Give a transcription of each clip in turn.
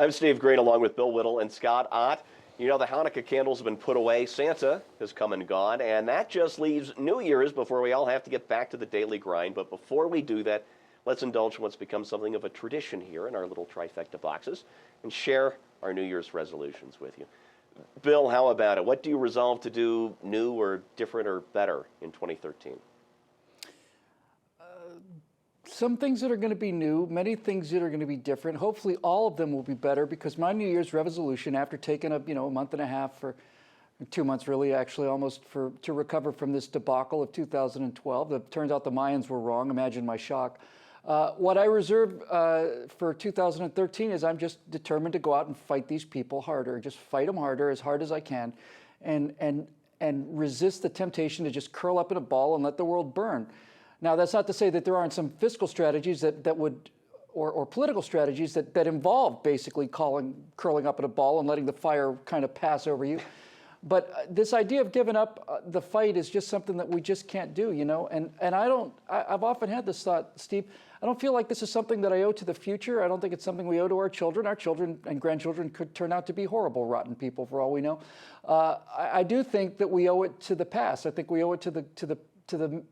I'm Steve Green along with Bill Whittle and Scott Ott. You know, the Hanukkah candles have been put away, Santa has come and gone, and that just leaves New Year's before we all have to get back to the daily grind. But before we do that, let's indulge in what's become something of a tradition here in our little trifecta boxes and share our New Year's resolutions with you. Bill, how about it? What do you resolve to do new or different or better in 2013? Some things that are going to be new, many things that are going to be different. Hopefully all of them will be better, because my New Year's resolution, after taking a month and a half, for 2 months really, actually almost, to recover from this debacle of 2012. It turns out the Mayans were wrong. Imagine my shock. What I reserve for 2013 is I'm just determined to go out and fight these people harder, just fight them harder, as hard as I can, and resist the temptation to just curl up in a ball and let the world burn. Now, that's not to say that there aren't some fiscal strategies that would, or political strategies that involve basically curling up in a ball and letting the fire kind of pass over you. But this idea of giving up the fight is just something that we just can't do, you know. And I've often had this thought, Steve, I don't feel like this is something that I owe to the future. I don't think it's something we owe to our children. Our children and grandchildren could turn out to be horrible, rotten people for all we know. I do think that we owe it to the past. I think we owe it to the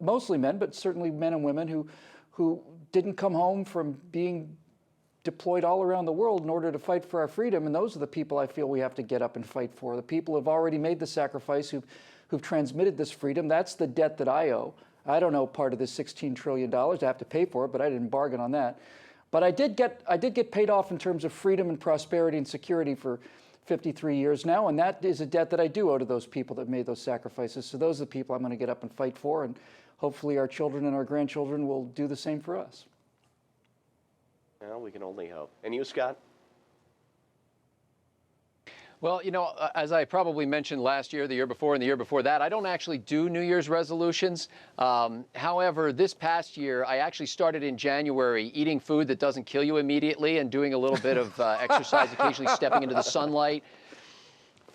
mostly men, but certainly men and women who didn't come home from being deployed all around the world in order to fight for our freedom. And those are the people I feel we have to get up and fight for. The people who have already made the sacrifice, who've transmitted this freedom. That's the debt that I owe. I don't owe part of this $16 trillion. I have to pay for it, but I didn't bargain on that. But I did get paid off in terms of freedom and prosperity and security for 53 years now, and that is a debt that I do owe to those people that made those sacrifices. So those are the people I'm going to get up and fight for, and hopefully our children and our grandchildren will do the same for us. Well, we can only hope. And you, Scott? Well, you know, as I probably mentioned last year, the year before, and the year before that, I don't actually do New Year's resolutions. However, this past year, I actually started in January eating food that doesn't kill you immediately and doing a little bit of exercise, occasionally stepping into the sunlight.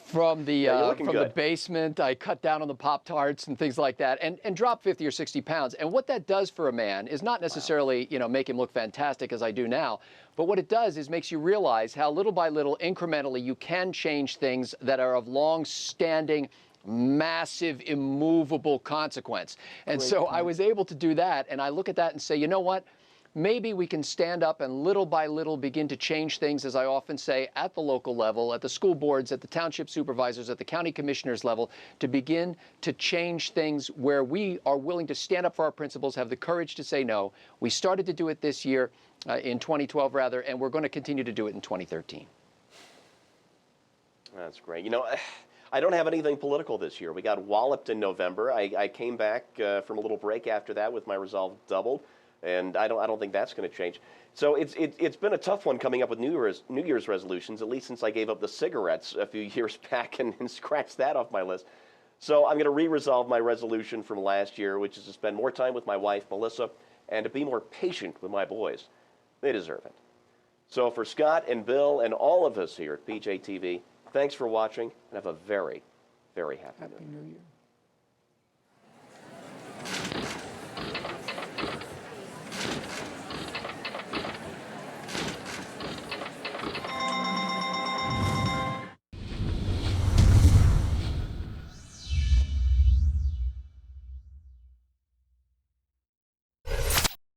From the basement, I cut down on the Pop-Tarts and things like that, and dropped 50 or 60 pounds. And what that does for a man is not necessarily, you know, make him look fantastic as I do now, but what it does is makes you realize how little by little, incrementally, you can change things that are of long-standing, massive, immovable consequence. And so I was able to do that, and I look at that and say, you know what? Maybe we can stand up and little by little begin to change things, as I often say, at the local level, at the school boards, at the township supervisors, at the county commissioners level, to begin to change things where we are willing to stand up for our principles, have the courage to say no. We started to do it this year, in 2012 rather, and we're going to continue to do it in 2013. That's great. You know, I don't have anything political this year. We got walloped in November. I came back from a little break after that with my resolve doubled. And I don't think that's going to change. So it's been a tough one coming up with New Year's resolutions, at least since I gave up the cigarettes a few years back and scratched that off my list. So I'm going to re-resolve my resolution from last year, which is to spend more time with my wife, Melissa, and to be more patient with my boys. They deserve it. So for Scott and Bill and all of us here at PJTV, thanks for watching, and have a very, very happy New Year.